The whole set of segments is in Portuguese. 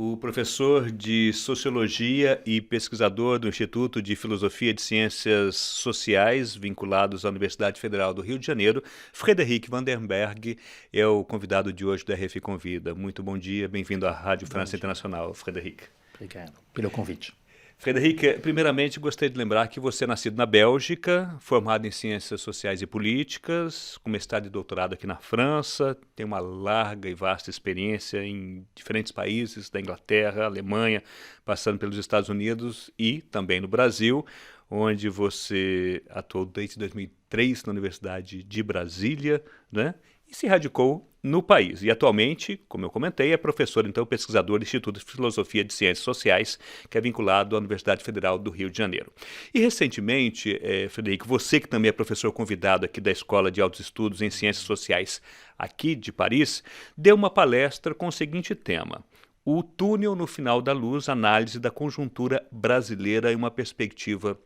o professor de Sociologia e pesquisador do Instituto de Filosofia e Ciências Sociais, vinculados à Universidade Federal do Rio de Janeiro, Frederic Vandenberg, é o convidado de hoje do RF Convida. Muito bom dia, bem-vindo à Rádio França Internacional, Frederic. Obrigado pelo convite. Frederic, primeiramente gostaria de lembrar que você é nascido na Bélgica, formado em Ciências Sociais e Políticas, com mestrado e doutorado aqui na França, tem uma larga e vasta experiência em diferentes países, da Inglaterra, Alemanha, passando pelos Estados Unidos e também no Brasil, onde você atuou desde 2003 na Universidade de Brasília, né? E se radicou no país. E atualmente, como eu comentei, é professor, então, pesquisador do Instituto de Filosofia e Ciências Sociais, que é vinculado à Universidade Federal do Rio de Janeiro. E recentemente, Frederico, você que também é professor convidado aqui da Escola de Altos Estudos em Ciências Sociais aqui de Paris, deu uma palestra com o seguinte tema: o túnel no final da luz, análise da conjuntura brasileira e uma perspectiva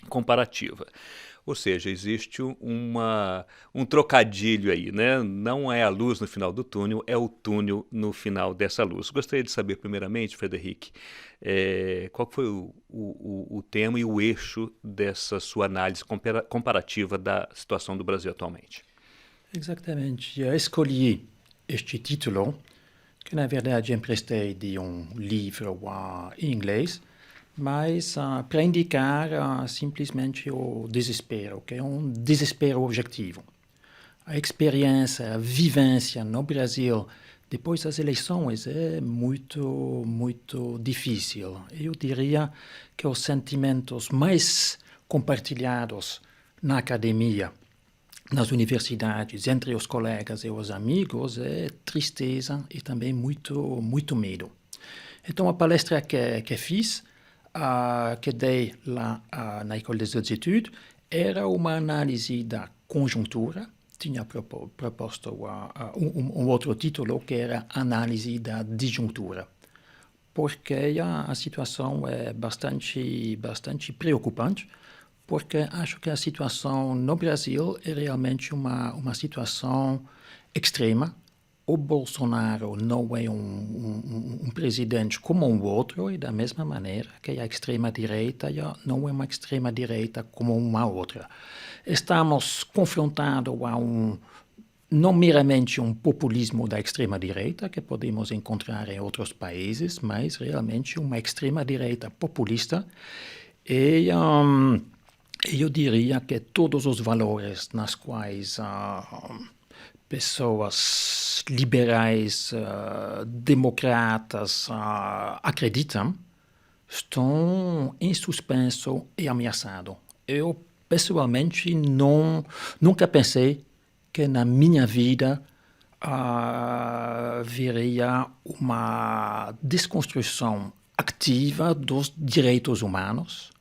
comparativa. Ou seja, existe um trocadilho aí, né? Não é a luz no final do túnel, é o túnel no final dessa luz. Gostaria de saber, primeiramente, Frederic, qual foi o tema e o eixo dessa sua análise comparativa da situação do Brasil atualmente. Exatamente. Eu escolhi este título, que na verdade emprestei de um livro em inglês, mas para indicar simplesmente o desespero, que é um desespero objetivo. A experiência, a vivência no Brasil depois das eleições é muito difícil. Eu diria que os sentimentos mais compartilhados na academia, nas universidades, entre os colegas e os amigos, é tristeza e também muito medo. Então, a palestra que fiz, que dei lá na École des Hautes Études, era uma análise da conjuntura. Tinha proposto um outro título, que era análise da disjuntura, porque a situação é bastante preocupante, porque acho que a situação no Brasil é realmente uma situação extrema. O Bolsonaro não é um presidente como um outro, e da mesma maneira que a extrema-direita não é uma extrema-direita como uma outra. Estamos confrontados a não meramente um populismo da extrema-direita, que podemos encontrar em outros países, mas realmente uma extrema-direita populista. E eu diria que todos os valores nas quais pessoas liberais, democratas acreditam, estão em suspenso e ameaçados. Eu, pessoalmente, nunca pensei que na minha vida viria uma desconstrução ativa dos direitos humanos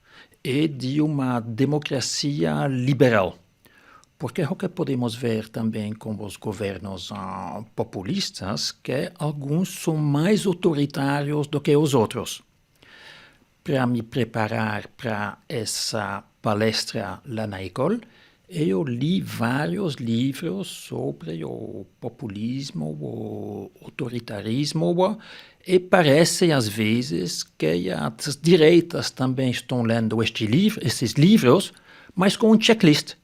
e de uma democracia liberal. Porque é o que podemos ver também com os governos populistas, que alguns são mais autoritários do que os outros. Para me preparar para essa palestra lá na École, eu li vários livros sobre o populismo, o autoritarismo, e parece às vezes que as direitas também estão lendo esses livros, mas com um checklist.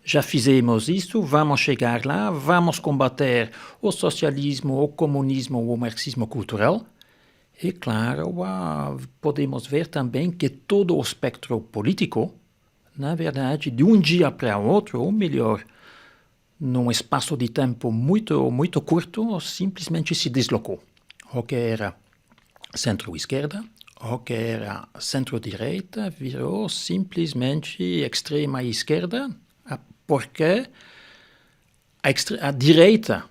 Já fizemos isso, vamos chegar lá, vamos combater o socialismo, o comunismo, o marxismo cultural. E, claro, podemos ver também que todo o espectro político, na verdade, de um dia para outro, ou melhor, num espaço de tempo muito curto, simplesmente se deslocou. O que era centro-esquerda, o que era centro-direita, virou simplesmente extrema-esquerda, porque a direita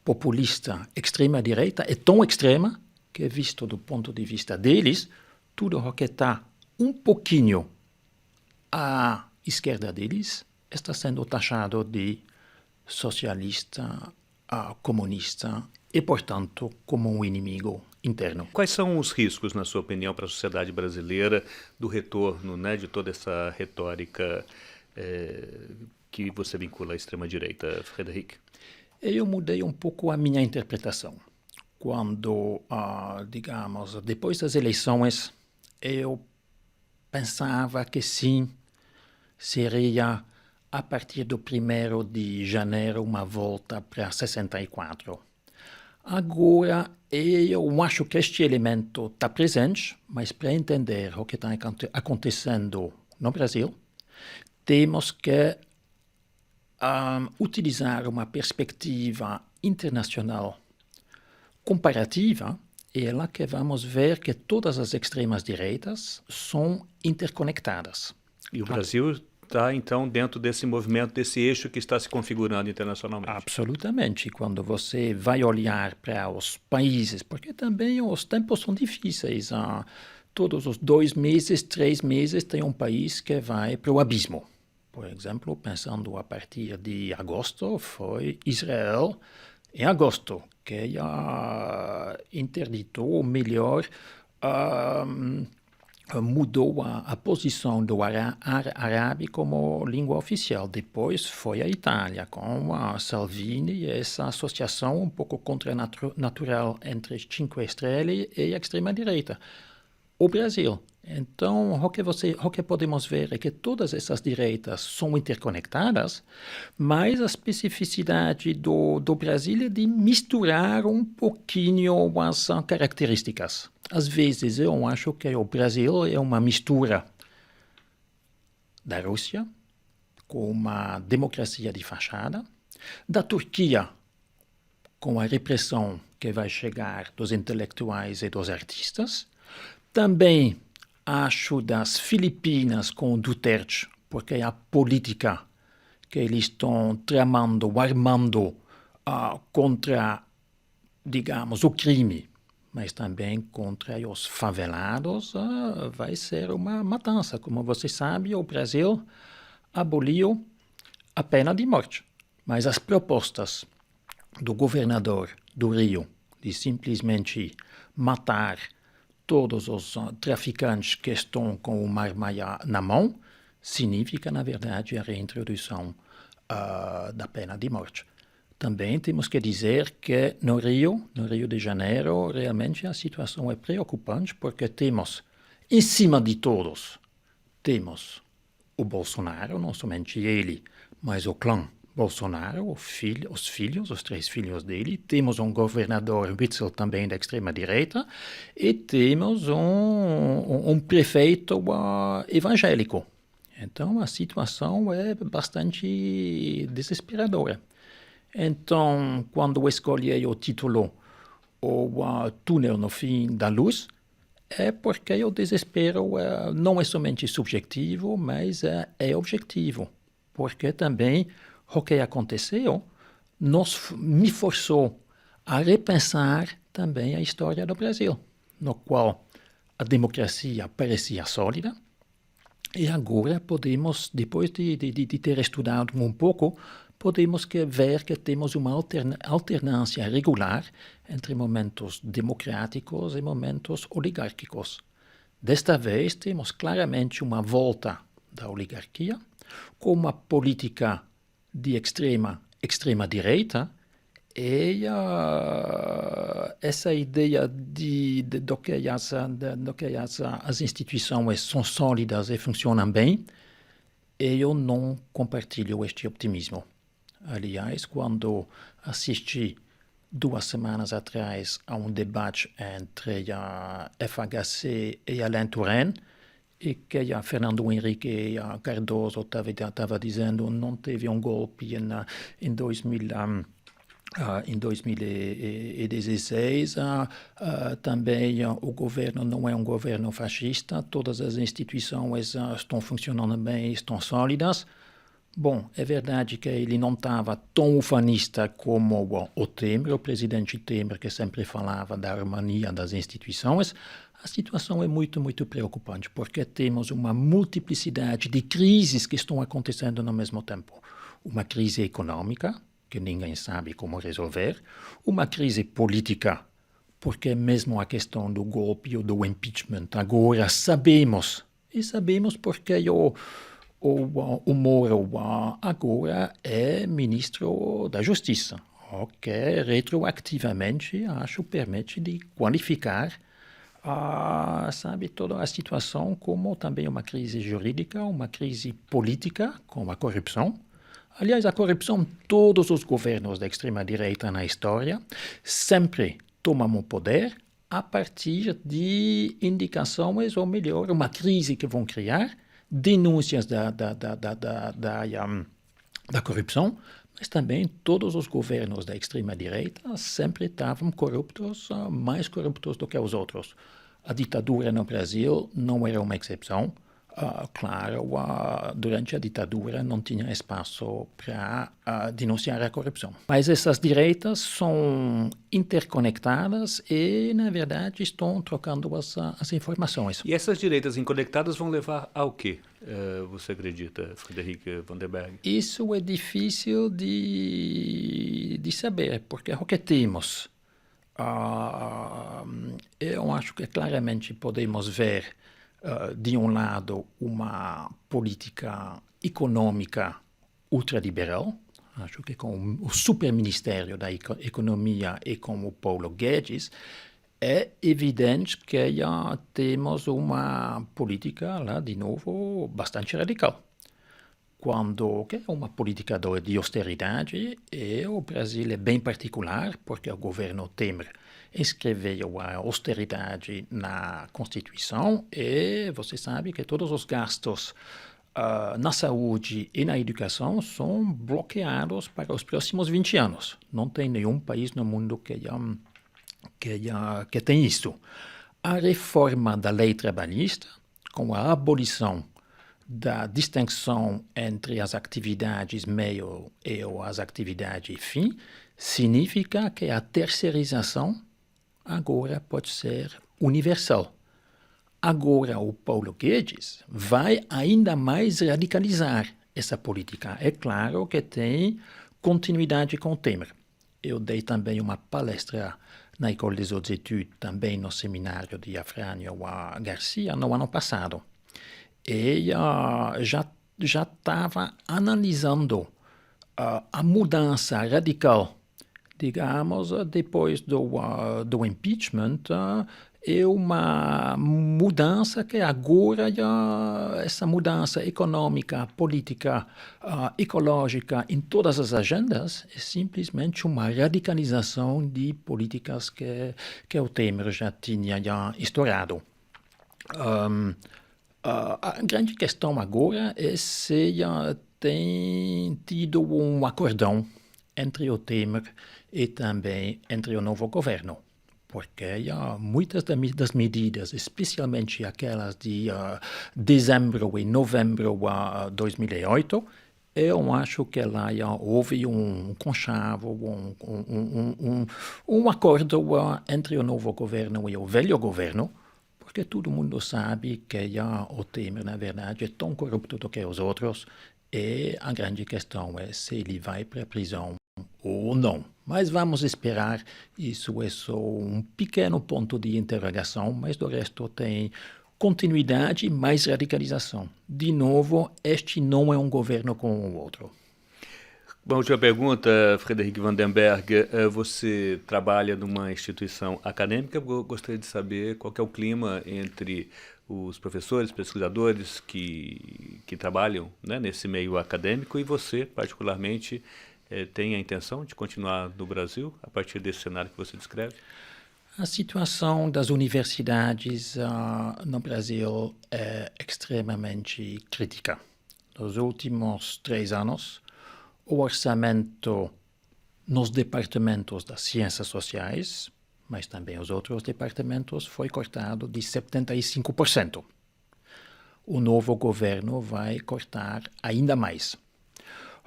populista, extrema-direita, é tão extrema que, visto do ponto de vista deles, tudo o que está um pouquinho à esquerda deles está sendo taxado de socialista, comunista e, portanto, como um inimigo interno. Quais são os riscos, na sua opinião, para a sociedade brasileira do retorno, né, de toda essa retórica que você vincula à extrema-direita, Frederic? Eu mudei um pouco a minha interpretação. quando, digamos, depois das eleições, eu pensava que sim, seria a partir do 1º de janeiro uma volta para 64. Agora, eu acho que este elemento está presente, mas para entender o que está acontecendo no Brasil, temos que utilizar uma perspectiva internacional comparativa. E é lá que vamos ver que todas as extremas direitas são interconectadas. E o Brasil está, então, dentro desse movimento, desse eixo que está se configurando internacionalmente. Absolutamente. Quando você vai olhar para os países, porque também os tempos são difíceis. Todos os 2 meses, 3 meses, tem um país que vai para o abismo. Por exemplo, pensando a partir de agosto, foi Israel, em agosto, que interditou, ou melhor, mudou a posição do árabe como língua oficial. Depois foi a Itália, com a Salvini e essa associação um pouco contranatural entre Cinque Stelle e a extrema-direita. O Brasil. Então, o que podemos ver é que todas essas direitas são interconectadas, mas a especificidade do Brasil é de misturar um pouquinho as características. Às vezes, eu acho que o Brasil é uma mistura da Rússia, com uma democracia de fachada, da Turquia, com a repressão que vai chegar dos intelectuais e dos artistas, também acho das Filipinas com Duterte, porque é a política que eles estão tramando, armando contra, digamos, o crime, mas também contra os favelados, vai ser uma matança. Como você sabe, o Brasil aboliu a pena de morte, mas as propostas do governador do Rio de simplesmente matar todos os traficantes que estão com uma arma na mão, significa, na verdade, a reintrodução da pena de morte. Também temos que dizer que no Rio de Janeiro, realmente a situação é preocupante, porque temos, em cima de todos, temos o Bolsonaro, não somente ele, mas o clã Bolsonaro, os 3 filhos dele, temos um governador Witzel também da extrema-direita e temos um prefeito evangélico. Então a situação é bastante desesperadora. Então, quando escolhi o título O Túnel no Fim da Luz, é porque o desespero não é somente subjetivo, mas é objetivo, porque também o que aconteceu me forçou a repensar também a história do Brasil, no qual a democracia parecia sólida, e agora podemos, depois de ter estudado um pouco, podemos ver que temos uma alternância regular entre momentos democráticos e momentos oligárquicos. Desta vez temos claramente uma volta da oligarquia, com uma política de extrema direita, e essa ideia do que as instituições são sólidas e funcionam bem, eu não compartilho este optimismo. Aliás, quando assisti 2 semanas atrás a um debate entre a FHC e Alain Touraine, e que a Fernando Henrique Cardoso estava dizendo não teve um golpe em 2016, também o governo não é um governo fascista, todas as instituições estão funcionando bem, estão sólidas. Bom, é verdade que ele não estava tão ufanista como o Temer, o presidente Temer, que sempre falava da harmonia das instituições. A situação é muito, muito preocupante, porque temos uma multiplicidade de crises que estão acontecendo no mesmo tempo. Uma crise econômica, que ninguém sabe como resolver, uma crise política, porque mesmo a questão do golpe ou do impeachment, agora sabemos porque o Moro agora é ministro da Justiça. que retroativamente, acho, permite de qualificar sabe, toda a situação como também uma crise jurídica, uma crise política, com a corrupção. Aliás, a corrupção, todos os governos da extrema-direita na história sempre tomam o poder a partir de indicações, ou melhor, uma crise que vão criar, denúncias da corrupção, mas também todos os governos da extrema-direita sempre estavam corruptos, mais corruptos do que os outros. A ditadura no Brasil não era uma exceção. Claro, durante a ditadura não tinha espaço para denunciar a corrupção. Mas essas direitas são interconectadas e, na verdade, estão trocando as informações. E essas direitas inconectadas vão levar ao quê, você acredita, Frederic Vandenberg? Isso é difícil de saber, porque é o que temos. Eu acho que claramente podemos ver de um lado, uma política econômica ultraliberal. Acho que com o superministério da Economia e com o Paulo Guedes, é evidente que já temos uma política, lá de novo, bastante radical. Quando que é uma política de austeridade, e o Brasil é bem particular, porque o governo Temer inscreveu a austeridade na Constituição e você sabe que todos os gastos na saúde e na educação são bloqueados para os próximos 20 anos. Não tem nenhum país no mundo que tem isso. A reforma da lei trabalhista, com a abolição da distinção entre as atividades meio e as atividades fim, significa que a terceirização agora pode ser universal. Agora o Paulo Guedes vai ainda mais radicalizar essa política. É claro que tem continuidade com o Temer. Eu dei também uma palestra na École des Hautes Études, também no seminário de Afrânio Garcia, no ano passado. E já estava analisando a mudança radical, digamos, depois do impeachment, é uma mudança que agora, essa mudança econômica, política, ecológica, em todas as agendas, é simplesmente uma radicalização de políticas que o Temer já tinha estourado. A grande questão agora é se tem tido um acordão entre o Temer e também entre o novo governo, porque muitas das medidas, especialmente aquelas de dezembro e novembro de 2008, eu acho que lá houve um conchavo, um acordo entre o novo governo e o velho governo, porque todo mundo sabe que o Temer, na verdade, é tão corrupto do que os outros, e a grande questão é se ele vai para a prisão ou não. Mas vamos esperar, isso é só um pequeno ponto de interrogação, mas do resto tem continuidade e mais radicalização. De novo, este não é um governo como o outro. Bom, última pergunta, Frederic Vandenberg. Você trabalha numa instituição acadêmica. Eu gostaria de saber qual que é o clima entre os professores, pesquisadores que trabalham, né, nesse meio acadêmico e você, particularmente, tem a intenção de continuar no Brasil a partir desse cenário que você descreve? A situação das universidades no Brasil é extremamente crítica. Nos últimos 3 anos, o orçamento nos departamentos das ciências sociais, mas também os outros departamentos, foi cortado de 75%. O novo governo vai cortar ainda mais.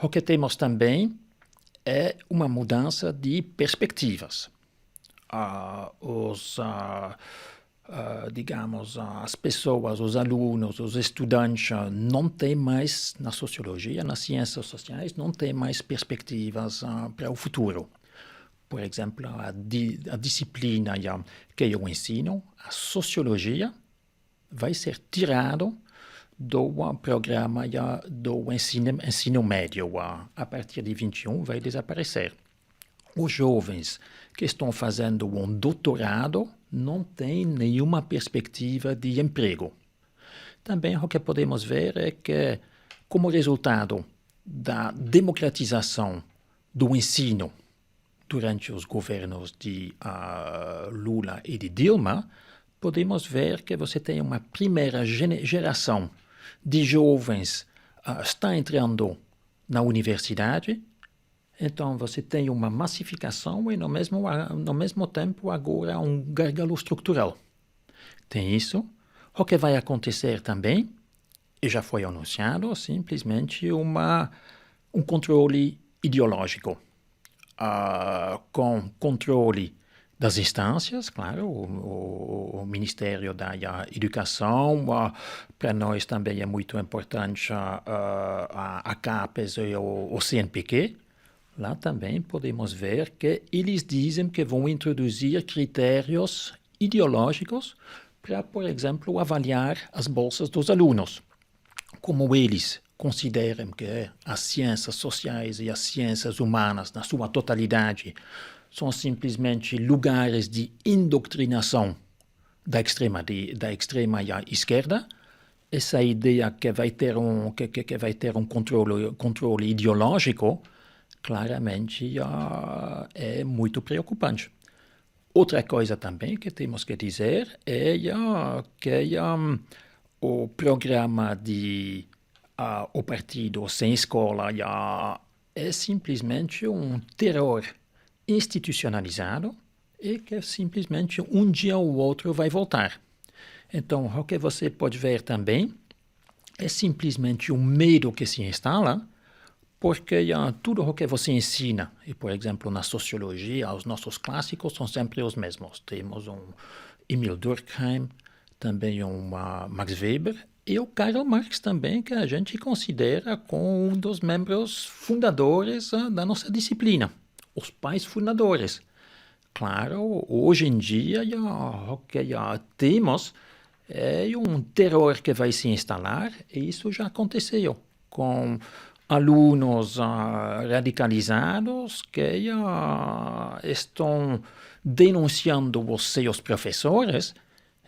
O que temos também é uma mudança de perspectivas. Digamos, as pessoas, os alunos, os estudantes não têm mais, na sociologia, nas ciências sociais, não têm mais perspectivas para o futuro. Por exemplo, a disciplina que eu ensino, a sociologia, vai ser tirado do programa do ensino médio. A partir de 21 vai desaparecer. os jovens que estão fazendo um doutorado não têm nenhuma perspectiva de emprego. Também o que podemos ver é que, como resultado da democratização do ensino durante os governos de Lula e de Dilma, podemos ver que você tem uma primeira geração de jovens está entrando na universidade. Então, você tem uma massificação e, no mesmo tempo, agora um gargalo estrutural. Tem isso. O que vai acontecer também, e já foi anunciado, simplesmente um controle ideológico. Com controle das instâncias, claro, o Ministério da Educação, para nós também é muito importante a CAPES e o CNPq. Lá também podemos ver que eles dizem que vão introduzir critérios ideológicos para, por exemplo, avaliar as bolsas dos alunos. Como eles consideram que as ciências sociais e as ciências humanas, na sua totalidade, são simplesmente lugares de indoctrinação da extrema esquerda, essa ideia que vai ter um controle ideológico, claramente é muito preocupante. Outra coisa também que temos que dizer é que o programa de o partido sem escola é simplesmente um terror institucionalizado e que simplesmente um dia ou outro vai voltar. Então, o que você pode ver também é simplesmente um medo que se instala, porque tudo o que você ensina, e por exemplo na sociologia, os nossos clássicos são sempre os mesmos. Temos um Emil Durkheim, também um Max Weber, e o Karl Marx também, que a gente considera como um dos membros fundadores da nossa disciplina, os pais fundadores. Claro, hoje em dia o que temos é um terror que vai se instalar, e isso já aconteceu com alunos radicalizados que estão denunciando os seus professores.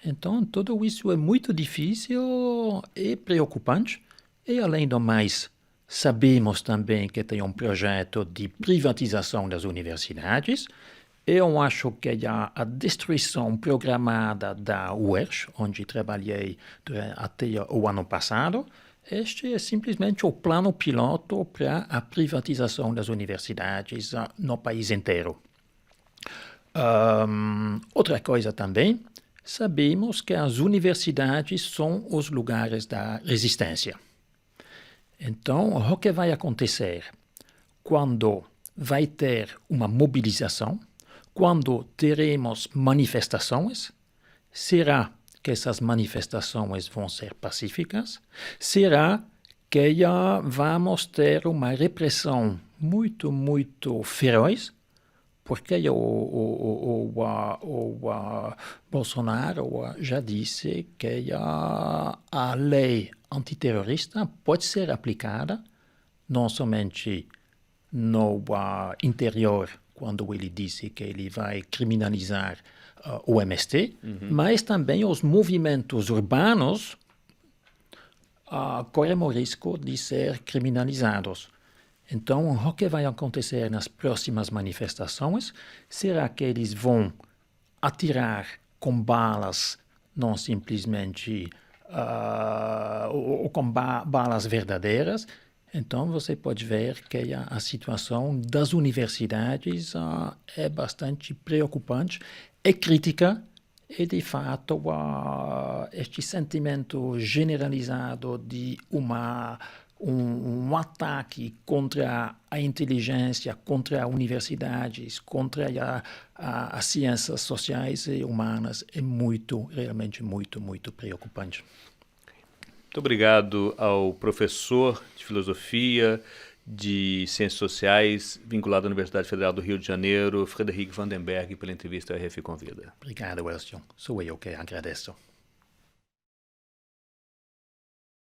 Então, tudo isso é muito difícil e preocupante. E, além do mais, sabemos também que tem um projeto de privatização das universidades. Eu acho que a destruição programada da UERJ, onde trabalhei até o ano passado, este é simplesmente o plano piloto para a privatização das universidades no país inteiro. Outra coisa também, sabemos que as universidades são os lugares da resistência. Então, o que vai acontecer quando vai ter uma mobilização, quando teremos manifestações, será que essas manifestações vão ser pacíficas? Será que vamos ter uma repressão muito, muito feroz? Porque o Bolsonaro já disse que a lei antiterrorista pode ser aplicada não somente no interior, quando ele disse que ele vai criminalizar o MST, mas também os movimentos urbanos correm o risco de ser criminalizados. Então, o que vai acontecer nas próximas manifestações? Será que eles vão atirar com balas, não simplesmente ou com balas verdadeiras? Então, você pode ver que a situação das universidades é bastante preocupante, é crítica, e, de fato, este sentimento generalizado de um ataque contra a inteligência, contra as universidades, contra as ciências sociais e humanas é realmente muito preocupante. Muito obrigado ao professor de Filosofia, de Ciências Sociais, vinculado à Universidade Federal do Rio de Janeiro, Frederic Vandenberg, pela entrevista ao RF Convida. Obrigado, Elcio. Sou eu que agradeço.